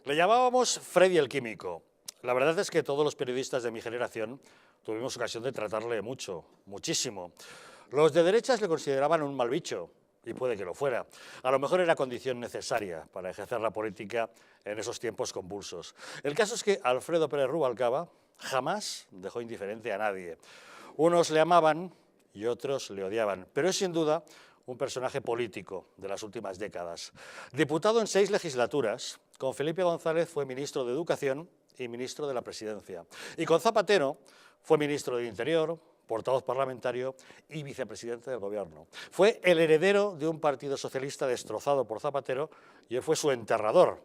Le llamábamos Freddy el Químico. La verdad es que todos los periodistas de mi generación tuvimos ocasión de tratarle mucho, muchísimo. Los de derechas le consideraban un mal bicho, y puede que lo fuera. A lo mejor era condición necesaria para ejercer la política en esos tiempos convulsos. El caso es que Alfredo Pérez Rubalcaba jamás dejó indiferente a nadie. Unos le amaban y otros le odiaban, pero es sin duda un personaje político de las últimas décadas. Diputado en 6 legislaturas, con Felipe González fue ministro de Educación y ministro de la Presidencia. Y con Zapatero fue ministro de Interior, portavoz parlamentario y vicepresidente del Gobierno. Fue el heredero de un partido socialista destrozado por Zapatero y él fue su enterrador.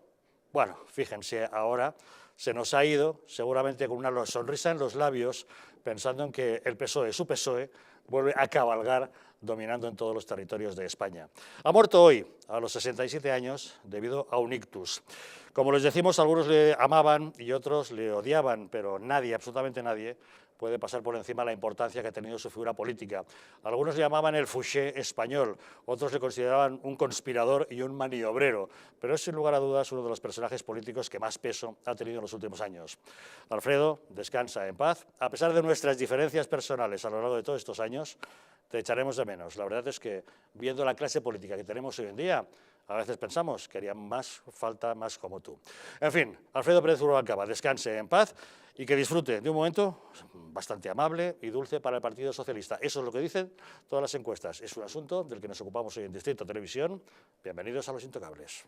Bueno, fíjense, ahora se nos ha ido, seguramente con una sonrisa en los labios, pensando en que el PSOE, su PSOE, vuelve a cabalgar dominando en todos los territorios de España. Ha muerto hoy, a los 67 años, debido a un ictus. Como les decimos, algunos le amaban y otros le odiaban, pero nadie, absolutamente nadie, puede pasar por encima la importancia que ha tenido su figura política. Algunos le llamaban el Fouché español, otros le consideraban un conspirador y un maniobrero, pero es sin lugar a dudas uno de los personajes políticos que más peso ha tenido en los últimos años. Alfredo, descansa en paz. A pesar de nuestras diferencias personales a lo largo de todos estos años, te echaremos de menos. La verdad es que, viendo la clase política que tenemos hoy en día, a veces pensamos que haría más falta más como tú. En fin, Alfredo Pérez Rubalcaba, descanse en paz y que disfrute de un momento bastante amable y dulce para el Partido Socialista. Eso es lo que dicen todas las encuestas. Es un asunto del que nos ocupamos hoy en Distrito Televisión. Bienvenidos a Los Intocables.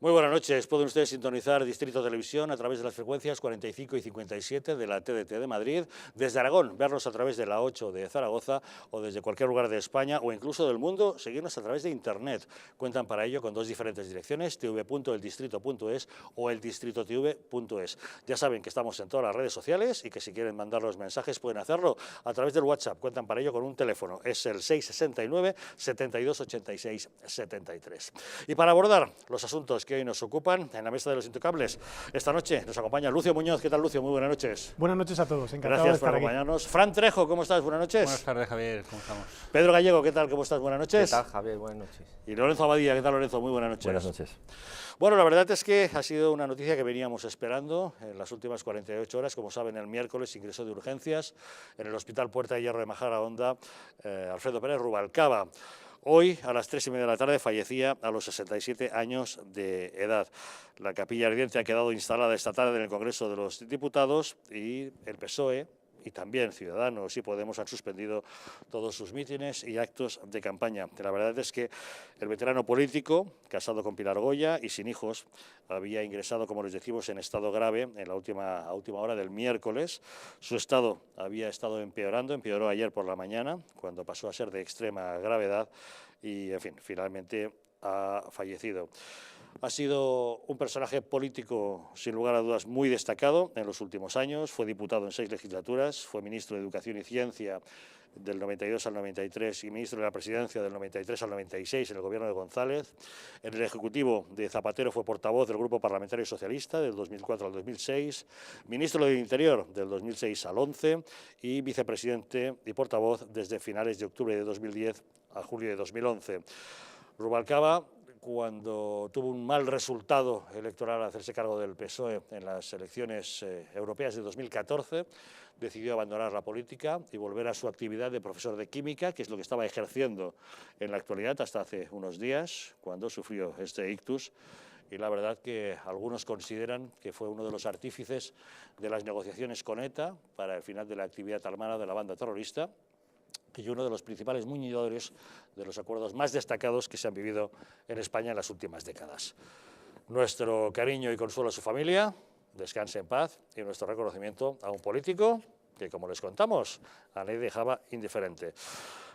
Muy buenas noches. Pueden ustedes sintonizar Distrito Televisión a través de las frecuencias 45 y 57 de la TDT de Madrid, desde Aragón, vernos a través de la 8 de Zaragoza o desde cualquier lugar de España o incluso del mundo, seguirnos a través de Internet. Cuentan para ello con 2 diferentes direcciones, tv.eldistrito.es o eldistritotv.es. Ya saben que estamos en todas las redes sociales y que si quieren mandar los mensajes pueden hacerlo a través del WhatsApp. Cuentan para ello con un teléfono, es el 669 72 86 73. Y para abordar los asuntos que hoy nos ocupan en la mesa de Los Intocables, esta noche nos acompaña Lucio Muñoz. ¿Qué tal, Lucio? Muy buenas noches. Buenas noches a todos, encantado Gracias de estar por acompañarnos. Fran Trejo, ¿cómo estás? Buenas noches. Buenas tardes, Javier, ¿cómo estamos? Pedro Gallego, ¿qué tal? ¿Cómo estás? Buenas noches. ¿Qué tal, Javier? Buenas noches. Y Lorenzo Abadía, ¿qué tal, Lorenzo? Muy buenas noches. Buenas noches. Bueno, la verdad es que ha sido una noticia que veníamos esperando en las últimas 48 horas. Como saben, el miércoles ingresó de urgencias en el Hospital Puerta de Hierro de Majadahonda Alfredo Pérez Rubalcaba. Hoy, a las 3:30 de la tarde, fallecía a los 67 años de edad. La capilla ardiente ha quedado instalada esta tarde en el Congreso de los Diputados y el PSOE y también Ciudadanos y Podemos han suspendido todos sus mítines y actos de campaña. La verdad es que el veterano político, casado con Pilar Goya y sin hijos, había ingresado, como les decimos, en estado grave en la última hora del miércoles. Su estado había estado empeorando, empeoró ayer por la mañana, cuando pasó a ser de extrema gravedad y, en fin, finalmente ha fallecido. Ha sido un personaje político, sin lugar a dudas, muy destacado en los últimos años. Fue diputado en 6 legislaturas, fue ministro de Educación y Ciencia del 92 al 93 y ministro de la Presidencia del 93 al 96 en el gobierno de González. En el Ejecutivo de Zapatero fue portavoz del Grupo Parlamentario Socialista del 2004 al 2006, ministro del Interior del 2006 al 11 y vicepresidente y portavoz desde finales de octubre de 2010 a julio de 2011. Rubalcaba, cuando tuvo un mal resultado electoral al hacerse cargo del PSOE en las elecciones europeas de 2014, decidió abandonar la política y volver a su actividad de profesor de química, que es lo que estaba ejerciendo en la actualidad hasta hace unos días, cuando sufrió este ictus. Y la verdad que algunos consideran que fue uno de los artífices de las negociaciones con ETA para el final de la actividad armada de la banda terrorista, y uno de los principales muñidores de los acuerdos más destacados que se han vivido en España en las últimas décadas. Nuestro cariño y consuelo a su familia, descanse en paz, y nuestro reconocimiento a un político que, como les contamos, a nadie dejaba indiferente.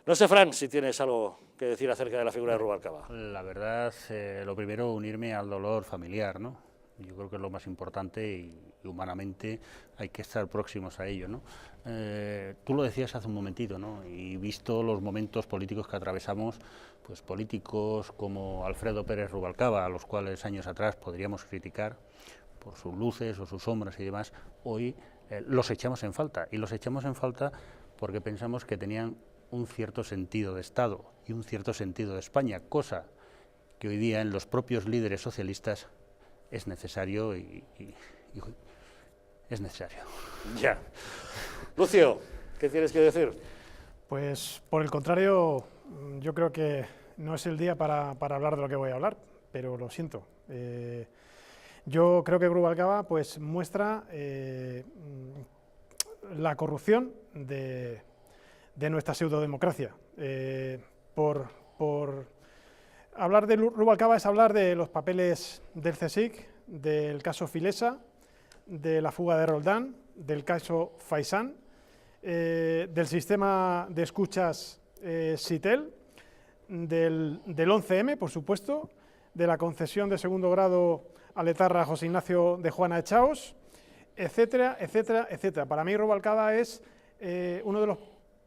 No sé, Fran, si tienes algo que decir acerca de la figura de Rubalcaba. La verdad, lo primero, unirme al dolor familiar, ¿no? Yo creo que es lo más importante y humanamente hay que estar próximos a ello, ¿no? Tú lo decías hace un momentito, ¿no? Y visto los momentos políticos que atravesamos, pues políticos como Alfredo Pérez Rubalcaba, a los cuales años atrás podríamos criticar por sus luces o sus sombras y demás, hoy los echamos en falta, y los echamos en falta porque pensamos que tenían un cierto sentido de Estado y un cierto sentido de España, cosa que hoy día en los propios líderes socialistas es necesario y es necesario. Ya. Lucio, ¿qué tienes que decir? Pues por el contrario, yo creo que no es el día para hablar de lo que voy a hablar, pero lo siento. Yo creo que Rubalcaba pues muestra la corrupción de nuestra pseudodemocracia. Por hablar de Rubalcaba es hablar de los papeles del CSIC, del caso Filesa, de la fuga de Roldán, del caso Faisán, del sistema de escuchas SITEL, del 11M, por supuesto, de la concesión de segundo grado al etarra José Ignacio de Juana Echaos, etcétera, etcétera, etcétera. Para mí Rubalcaba es uno de los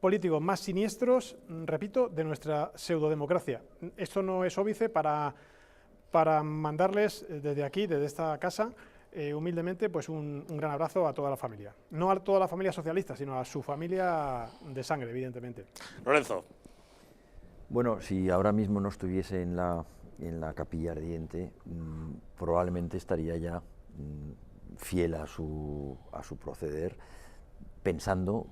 políticos más siniestros, repito, de nuestra pseudodemocracia. Esto no es óbice para mandarles desde aquí, desde esta casa, humildemente, pues un gran abrazo a toda la familia. No a toda la familia socialista, sino a su familia de sangre, evidentemente. Lorenzo. Bueno, si ahora mismo no estuviese en la capilla ardiente, probablemente estaría ya fiel a su proceder, pensando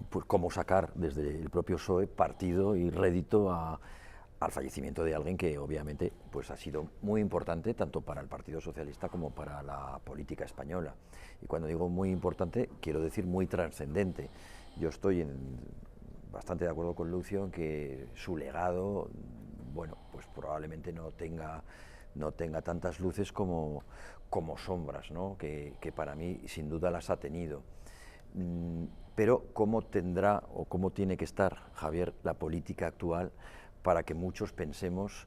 pues, cómo sacar desde el propio PSOE partido y rédito al fallecimiento de alguien que obviamente pues, ha sido muy importante tanto para el Partido Socialista como para la política española. Y cuando digo muy importante, quiero decir muy trascendente. Yo estoy bastante de acuerdo con Lucio en que su legado, bueno, pues probablemente no tenga tantas luces como sombras, ¿no? que para mí sin duda las ha tenido. Pero cómo tendrá o cómo tiene que estar, Javier, la política actual para que muchos pensemos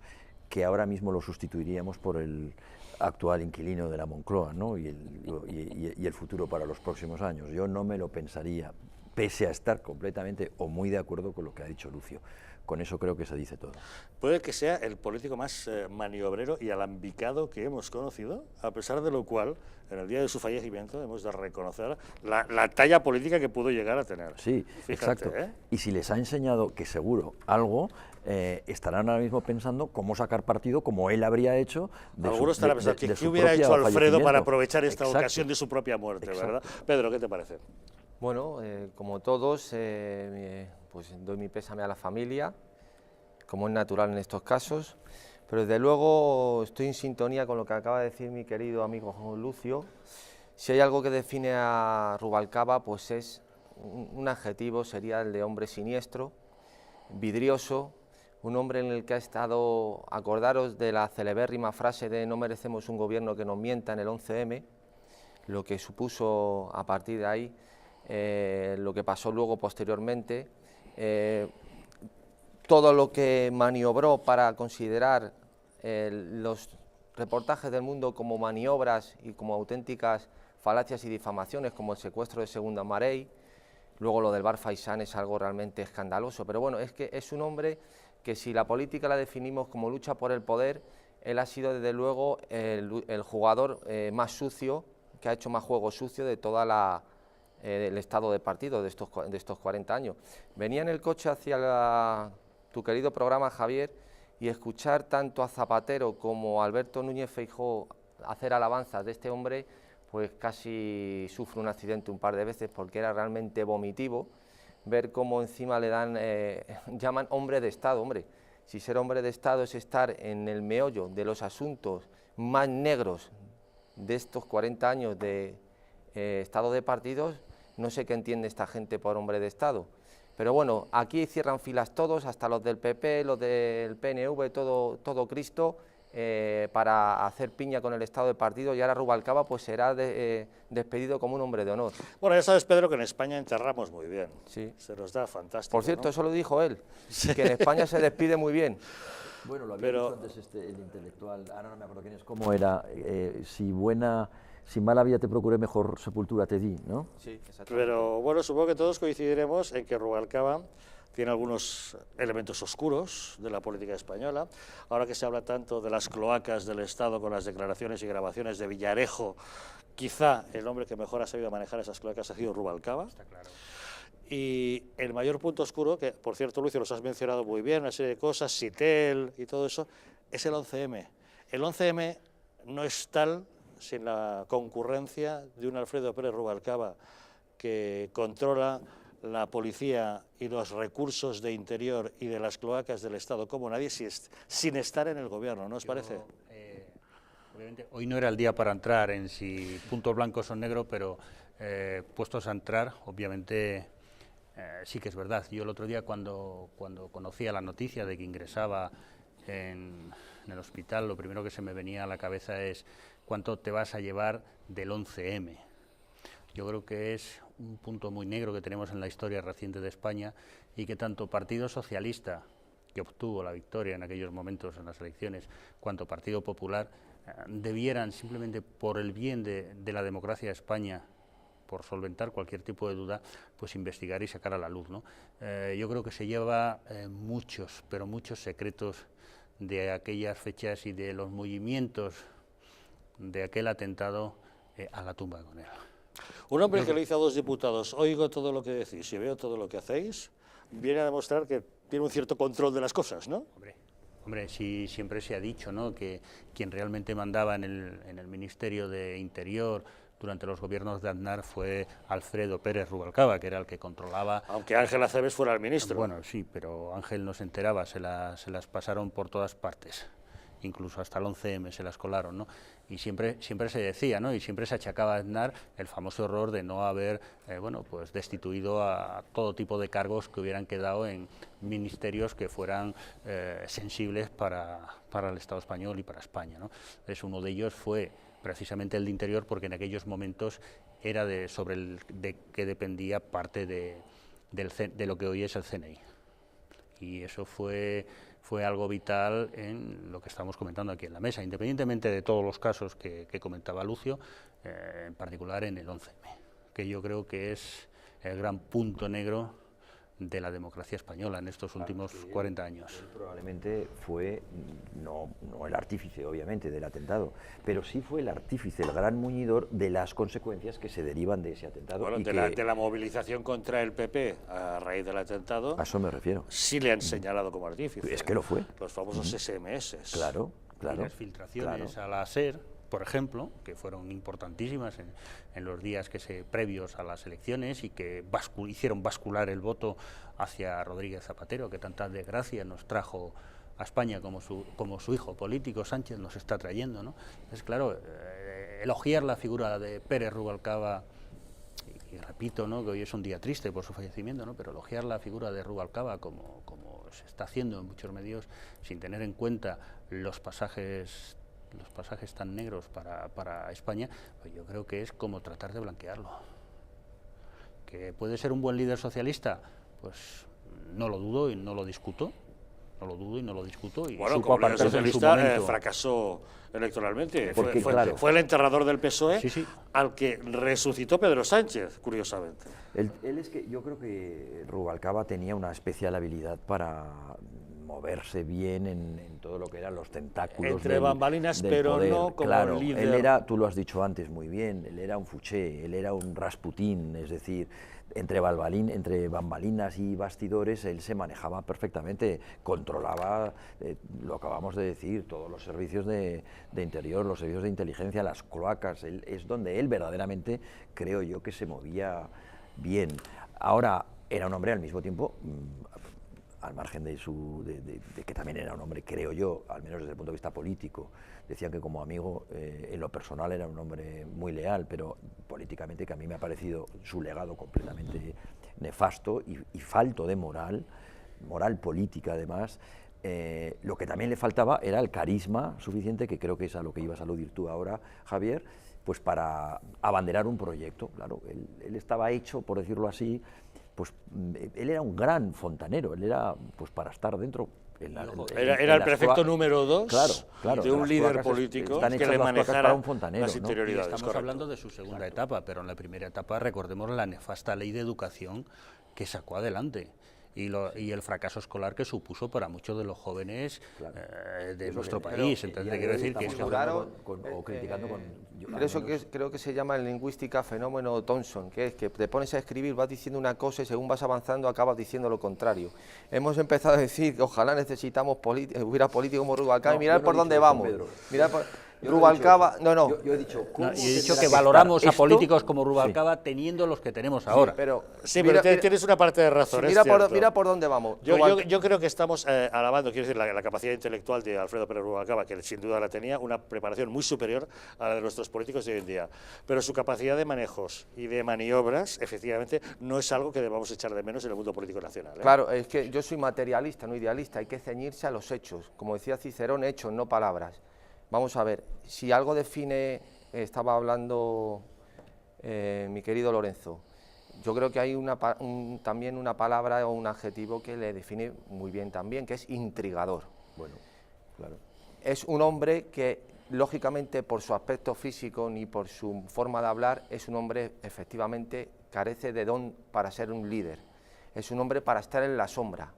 que ahora mismo lo sustituiríamos por el actual inquilino de la Moncloa, ¿no? y el futuro para los próximos años. Yo no me lo pensaría, pese a estar completamente o muy de acuerdo con lo que ha dicho Lucio. Con eso creo que se dice todo. Puede que sea el político más maniobrero y alambicado que hemos conocido, a pesar de lo cual, en el día de su fallecimiento, hemos de reconocer la talla política que pudo llegar a tener. Sí, fíjate, exacto. Y si les ha enseñado que seguro algo, estarán ahora mismo pensando cómo sacar partido, como él habría hecho. Algunos estarán pensando, ¿qué hubiera hecho Alfredo para aprovechar esta ocasión de su propia muerte? ¿Verdad? Pedro, ¿qué te parece? Bueno, como todos, pues doy mi pésame a la familia, como es natural en estos casos, pero desde luego estoy en sintonía con lo que acaba de decir mi querido amigo Juan Lucio. Si hay algo que define a Rubalcaba, pues es un adjetivo, sería el de hombre siniestro, vidrioso, un hombre en el que ha estado, acordaros de la celebérrima frase de no merecemos un gobierno que nos mienta en el 11M, lo que supuso a partir de ahí, lo que pasó luego posteriormente, todo lo que maniobró para considerar los reportajes del Mundo como maniobras y como auténticas falacias y difamaciones, como el secuestro de Segunda Marey. Luego lo del bar Faisán es algo realmente escandaloso, pero bueno, es que es un hombre que si la política la definimos como lucha por el poder, él ha sido desde luego el jugador más sucio, que ha hecho más juego sucio de toda el estado de partido de estos 40 años. Venía en el coche hacia tu querido programa, Javier, y escuchar tanto a Zapatero como a Alberto Núñez Feijóo hacer alabanzas de este hombre, pues casi sufre un accidente un par de veces porque era realmente vomitivo ver cómo encima le dan, llaman hombre de Estado. Hombre, si ser hombre de Estado es estar en el meollo de los asuntos más negros de estos 40 años de estado de partidos, no sé qué entiende esta gente por hombre de Estado. Pero bueno, aquí cierran filas todos, hasta los del PP, los del PNV, todo Cristo, para hacer piña con el estado de partido, y ahora Rubalcaba pues será despedido como un hombre de honor. Bueno, ya sabes, Pedro, que en España enterramos muy bien. Sí. Se nos da fantástico. Por cierto, ¿no? Eso lo dijo él, sí. Que en España se despide muy bien. Bueno, lo había dicho antes el intelectual, ahora no me acuerdo quién es, cómo era, si buena si mala vida te procuré, mejor sepultura te di, ¿no? Sí, exactamente. Pero bueno, supongo que todos coincidiremos en que Rubalcaba tiene algunos elementos oscuros de la política española. Ahora que se habla tanto de las cloacas del Estado con las declaraciones y grabaciones de Villarejo, quizá el hombre que mejor ha sabido manejar esas cloacas ha sido Rubalcaba. Está claro. Y el mayor punto oscuro, que por cierto, Lucio, los has mencionado muy bien, una serie de cosas, Sitel y todo eso, es el 11M. El 11M no es tal sin la concurrencia de un Alfredo Pérez Rubalcaba que controla la policía y los recursos de interior y de las cloacas del Estado como nadie, sin estar en el gobierno, ¿no os parece? Obviamente, hoy no era el día para entrar en si puntos blancos o negros, pero puestos a entrar, obviamente sí que es verdad. Yo el otro día cuando conocía la noticia de que ingresaba en el hospital, lo primero que se me venía a la cabeza es cuánto te vas a llevar del 11M. Yo creo que es un punto muy negro que tenemos en la historia reciente de España y que tanto Partido Socialista, que obtuvo la victoria en aquellos momentos en las elecciones, cuanto Partido Popular, debieran simplemente por el bien de la democracia de España, por solventar cualquier tipo de duda, pues investigar y sacar a la luz, ¿no? Yo creo que se lleva muchos, pero muchos secretos de aquellas fechas y de los movimientos de aquel atentado a la tumba con él. Un hombre que le dice a dos diputados, oigo todo lo que decís y veo todo lo que hacéis, viene a demostrar que tiene un cierto control de las cosas, ¿no? Hombre, sí, siempre se ha dicho, ¿no?, que quien realmente mandaba en el Ministerio de Interior durante los gobiernos de Aznar fue Alfredo Pérez Rubalcaba, que era el que controlaba... Aunque Ángel Acebes fuera el ministro. Bueno, sí, pero Ángel no se enteraba, se las pasaron por todas partes, incluso hasta el 11M se las colaron, ¿no? Y siempre se decía, ¿no?, y siempre se achacaba a Aznar el famoso error de no haber bueno, pues destituido a todo tipo de cargos que hubieran quedado en ministerios que fueran sensibles para el Estado español y para España, ¿no? Entonces, uno de ellos fue precisamente el de Interior, porque en aquellos momentos era de que dependía parte de lo que hoy es el CNI. Y eso fue algo vital en lo que estamos comentando aquí en la mesa, independientemente de todos los casos que comentaba Lucio, en particular en el 11M, que yo creo que es el gran punto negro de la democracia española en estos últimos 40 años. Él probablemente fue, no el artífice obviamente del atentado, pero sí fue el artífice, el gran muñidor de las consecuencias que se derivan de ese atentado. Bueno, y de la movilización contra el PP a raíz del atentado, a eso me refiero. Sí le han señalado como artífice. Es que lo fue. Los famosos SMS. Claro. Y las filtraciones a la SER, por ejemplo, que fueron importantísimas en los días previos a las elecciones y que hicieron bascular el voto hacia Rodríguez Zapatero, que tantas desgracias nos trajo a España como su hijo político Sánchez nos está trayendo, ¿no? Entonces, claro, elogiar la figura de Pérez Rubalcaba, y repito, ¿no?, que hoy es un día triste por su fallecimiento, ¿no?, pero elogiar la figura de Rubalcaba como se está haciendo en muchos medios, sin tener en cuenta los pasajes tan negros para España, pues yo creo que es como tratar de blanquearlo. ¿Que puede ser un buen líder socialista? Pues no lo dudo y no lo discuto. Y bueno, supo como líder apartarse en su socialista momento. Fracasó electoralmente. Porque, Fue claro, el enterrador del PSOE, Sí. al que resucitó Pedro Sánchez, curiosamente. Él es que yo creo que Rubalcaba tenía una especial habilidad para moverse bien en todo lo que eran los tentáculos entre bambalinas, del pero poder. no como claro, líder. Él era, tú lo has dicho antes muy bien, él era un Fouché, él era un Rasputín, es decir, entre bambalinas y bastidores él se manejaba perfectamente, controlaba, lo acabamos de decir, todos los servicios de interior, los servicios de inteligencia, las cloacas, es donde él verdaderamente creo yo que se movía bien. Ahora, era un hombre al mismo tiempo, al margen de que también era un hombre, creo yo, al menos desde el punto de vista político, decían que como amigo, en lo personal era un hombre muy leal, pero políticamente que a mí me ha parecido su legado completamente nefasto y falto de moral política además. Lo que también le faltaba era el carisma suficiente, que creo que es a lo que ibas a aludir tú ahora, Javier, pues para abanderar un proyecto. Claro, él estaba hecho, por decirlo así, pues él era un gran fontanero, él era, pues para estar dentro, Era el prefecto número 2 claro, de un las líder cloacas político están que hechas le las cloacas manejara para un fontanero, las ¿no? interioridades. Estamos correcto. hablando de su segunda etapa, pero en la primera etapa recordemos la nefasta ley de educación que sacó adelante y el fracaso escolar que supuso para muchos de los jóvenes de nuestro país. Entonces, quiero decir que esto... o criticando con... Pero eso creo que se llama en lingüística fenómeno Thomson, que es que te pones a escribir, vas diciendo una cosa y según vas avanzando acabas diciendo lo contrario. Hemos empezado a decir que ojalá necesitamos hubiera políticos como Rubalcaba, y mirar por dónde vamos. Mirar por... Rubalcaba, Yo he dicho, que valoramos a políticos como Rubalcaba teniendo los que tenemos ahora. Pero tienes una parte de razón. Mira por dónde vamos. Yo creo que estamos alabando, quiero decir, la capacidad intelectual de Alfredo Pérez Rubalcaba, que sin duda la tenía, una preparación muy superior a la de nuestros políticos de hoy en día. Pero su capacidad de manejos y de maniobras, efectivamente, no es algo que debamos echar de menos en el mundo político nacional. Claro, es que yo soy materialista, no idealista, hay que ceñirse a los hechos. Como decía Cicerón, hechos, no palabras. Vamos a ver, si algo define, estaba hablando mi querido Lorenzo, yo creo que hay también una palabra o un adjetivo que le define muy bien también, que es intrigador. Bueno, claro. Es un hombre que, lógicamente, por su aspecto físico ni por su forma de hablar, es un hombre, efectivamente, carece de don para ser un líder. Es un hombre para estar en la sombra.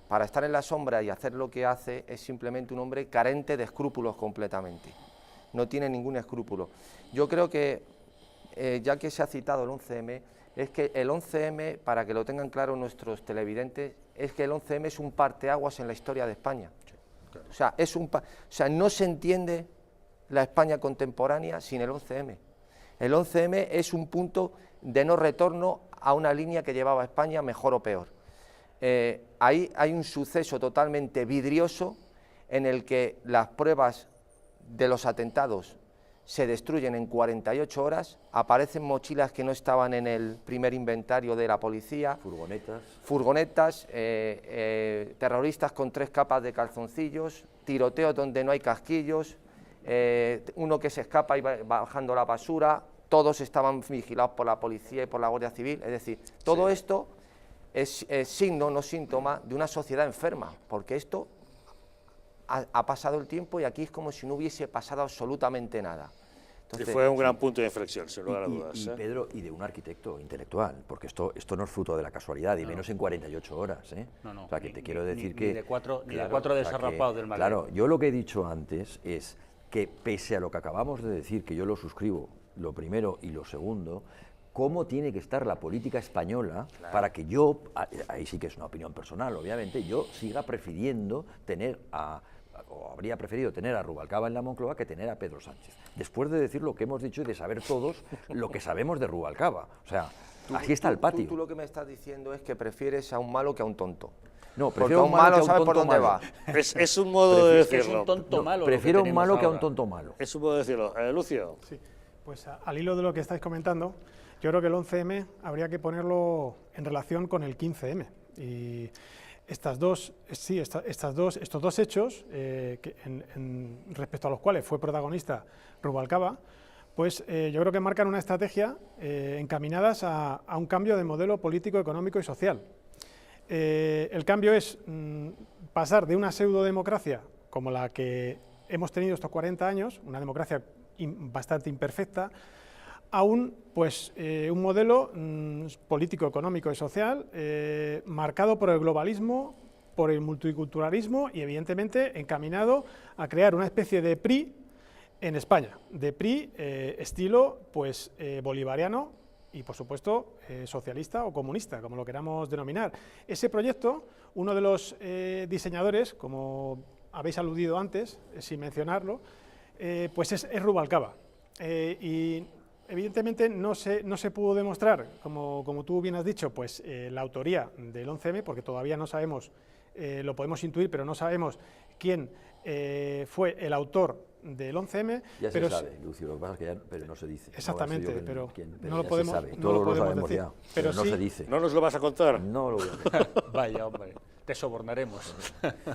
Para estar en la sombra y hacer lo que hace es simplemente un hombre carente de escrúpulos completamente. No tiene ningún escrúpulo. Yo creo que, ya que se ha citado el 11M, es que el 11M, para que lo tengan claro nuestros televidentes, es que el 11M es un parteaguas en la historia de España. O sea, no se entiende la España contemporánea sin el 11M. El 11M es un punto de no retorno a una línea que llevaba a España mejor o peor. Ahí hay un suceso totalmente vidrioso en el que las pruebas de los atentados se destruyen en 48 horas, aparecen mochilas que no estaban en el primer inventario de la policía, furgonetas, terroristas con 3 capas de calzoncillos, tiroteos donde no hay casquillos, uno que se escapa y va bajando la basura, todos estaban vigilados por la policía y por la Guardia Civil, es decir, todo esto es signo, no síntoma, de una sociedad enferma, porque esto ha pasado el tiempo y aquí es como si no hubiese pasado absolutamente nada. Entonces, y fue un gran punto de inflexión, sin lugar a dudas. Pedro, y de un arquitecto intelectual, porque esto no es fruto de la casualidad, y menos en 48 horas. No, o sea, que te quiero decir que... Ni de cuatro desarrapados del Madrid. Claro, yo lo que he dicho antes es que, pese a lo que acabamos de decir, que yo lo suscribo, lo primero y lo segundo, cómo tiene que estar la política española para que yo, ahí sí que es una opinión personal, obviamente, yo siga prefiriendo o habría preferido tener a Rubalcaba en la Moncloa que tener a Pedro Sánchez. Después de decir lo que hemos dicho y de saber todos lo que sabemos de Rubalcaba. O sea, así está el patio. Tú lo que me estás diciendo es que prefieres a un malo que a un tonto. No, prefiero a un malo que a un sabe por tonto dónde malo. va. Es un modo de decirlo. Es un tonto malo. Prefiero un malo que a un tonto malo. Es un modo de decirlo. Lucio. Sí, pues al hilo de lo que estáis comentando, yo creo que el 11M habría que ponerlo en relación con el 15M. Y estos dos hechos, respecto a los cuales fue protagonista Rubalcaba, pues yo creo que marcan una estrategia encaminadas a un cambio de modelo político, económico y social. El cambio es pasar de una pseudodemocracia como la que hemos tenido estos 40 años, una democracia bastante imperfecta, a un modelo político, económico y social marcado por el globalismo, por el multiculturalismo y evidentemente encaminado a crear una especie de PRI en España, de PRI estilo bolivariano y por supuesto socialista o comunista, como lo queramos denominar. Ese proyecto, uno de los diseñadores, como habéis aludido antes, sin mencionarlo, pues es Rubalcaba. Y evidentemente no se pudo demostrar, como tú bien has dicho, pues la autoría del 11M, porque todavía no sabemos, lo podemos intuir, pero no sabemos quién fue el autor del 11M. Ya se sabe, Lucio, lo que pasa es que pero no se dice. Exactamente, no pero no lo podemos, sabe. no lo podemos sabemos decir. Ya, pero no sí, se dice. ¿No nos lo vas a contar? No lo voy a decir. Vaya, hombre, te sobornaremos.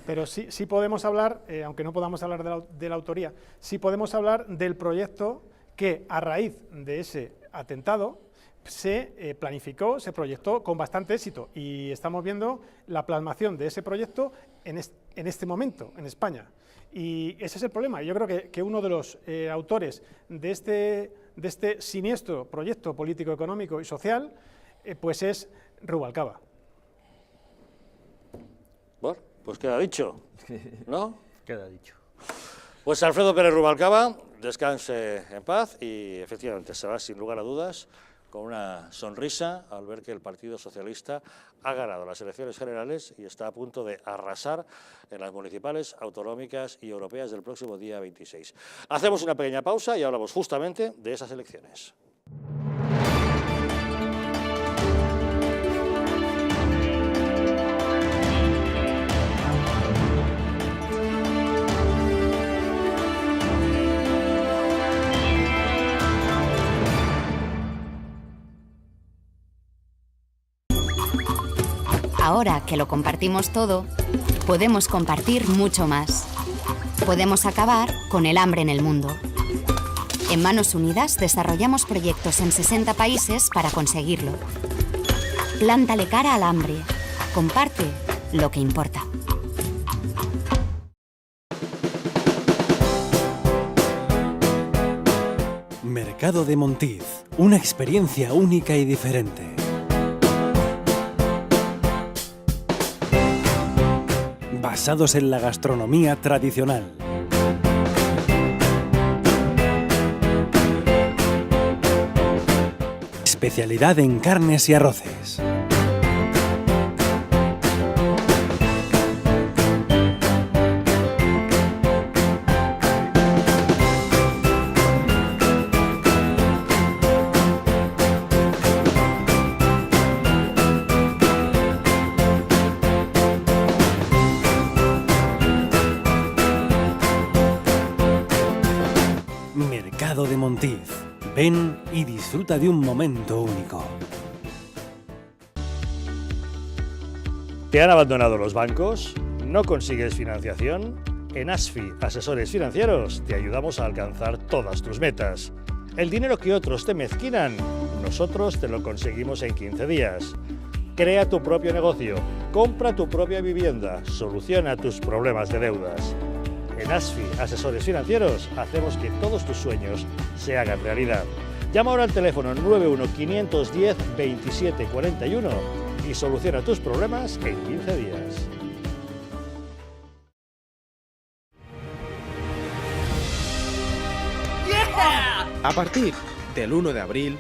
Pero sí podemos hablar, aunque no podamos hablar de la autoría, sí podemos hablar del proyecto que a raíz de ese atentado se planificó, se proyectó con bastante éxito y estamos viendo la plasmación de ese proyecto en este momento en España. Y ese es el problema. Yo creo que uno de los autores de este siniestro proyecto político, económico y social, pues es Rubalcaba. Bueno, pues queda dicho, ¿no? Queda dicho. Pues Alfredo Pérez Rubalcaba, descanse en paz y efectivamente se va sin lugar a dudas con una sonrisa al ver que el Partido Socialista ha ganado las elecciones generales y está a punto de arrasar en las municipales, autonómicas y europeas del próximo día 26. Hacemos una pequeña pausa y hablamos justamente de esas elecciones. Ahora que lo compartimos todo, podemos compartir mucho más. Podemos acabar con el hambre en el mundo. En Manos Unidas desarrollamos proyectos en 60 países para conseguirlo. Plántale cara al hambre. Comparte lo que importa. Mercado de Montiz, una experiencia única y diferente. Basados en la gastronomía tradicional. Especialidad en carnes y arroces. Mercado de Montiz. Ven y disfruta de un momento único. ¿Te han abandonado los bancos? ¿No consigues financiación? En ASFI, Asesores Financieros, te ayudamos a alcanzar todas tus metas. El dinero que otros te mezquinan, nosotros te lo conseguimos en 15 días. Crea tu propio negocio, compra tu propia vivienda, soluciona tus problemas de deudas. En ASFI, Asesores Financieros, hacemos que todos tus sueños se hagan realidad. Llama ahora al teléfono 91-510-2741 y soluciona tus problemas en 15 días. A partir del 1 de abril,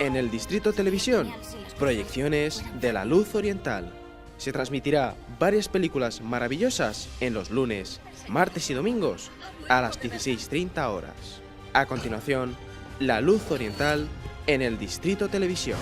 en el Distrito Televisión, proyecciones de La Luz Oriental. Se transmitirá varias películas maravillosas en los lunes, martes y domingos a las 16:30 horas. A continuación, La Luz Oriental en el Distrito Televisión.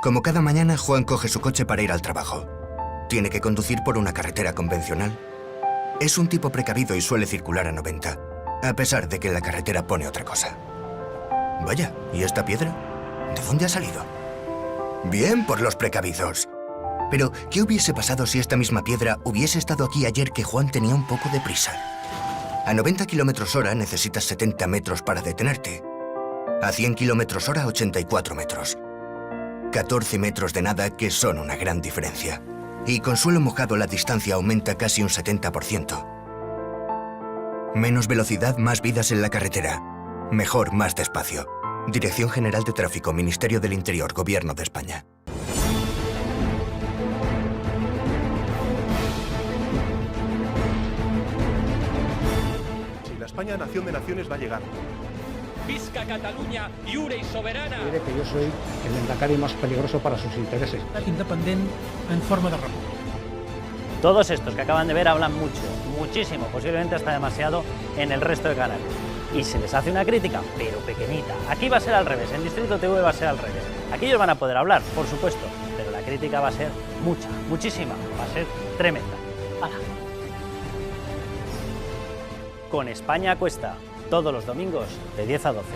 Como cada mañana, Juan coge su coche para ir al trabajo. Tiene que conducir por una carretera convencional. Es un tipo precavido y suele circular a 90, a pesar de que la carretera pone otra cosa. Vaya, ¿y esta piedra? ¿De dónde ha salido? Bien por los precavidos. Pero, ¿qué hubiese pasado si esta misma piedra hubiese estado aquí ayer que Juan tenía un poco de prisa? A 90 km/h necesitas 70 metros para detenerte. A 100 km/h, 84 metros. 14 metros de nada que son una gran diferencia. Y con suelo mojado la distancia aumenta casi un 70%. Menos velocidad, más vidas en la carretera. Mejor, más despacio. Dirección General de Tráfico, Ministerio del Interior, Gobierno de España. Si la España nación de naciones va a llegar. Visca Catalunya, lliure y soberana. Diré que yo soy el lehendakari más peligroso para sus intereses. Independent en forma de república. Todos estos que acaban de ver hablan mucho, muchísimo, posiblemente hasta demasiado en el resto de canales. Y se les hace una crítica, pero pequeñita. Aquí va a ser al revés, en Distrito TV va a ser al revés. Aquí ellos van a poder hablar, por supuesto, pero la crítica va a ser mucha, muchísima, va a ser tremenda. ¡Hala! Con España a cuesta, todos los domingos de 10 a 12.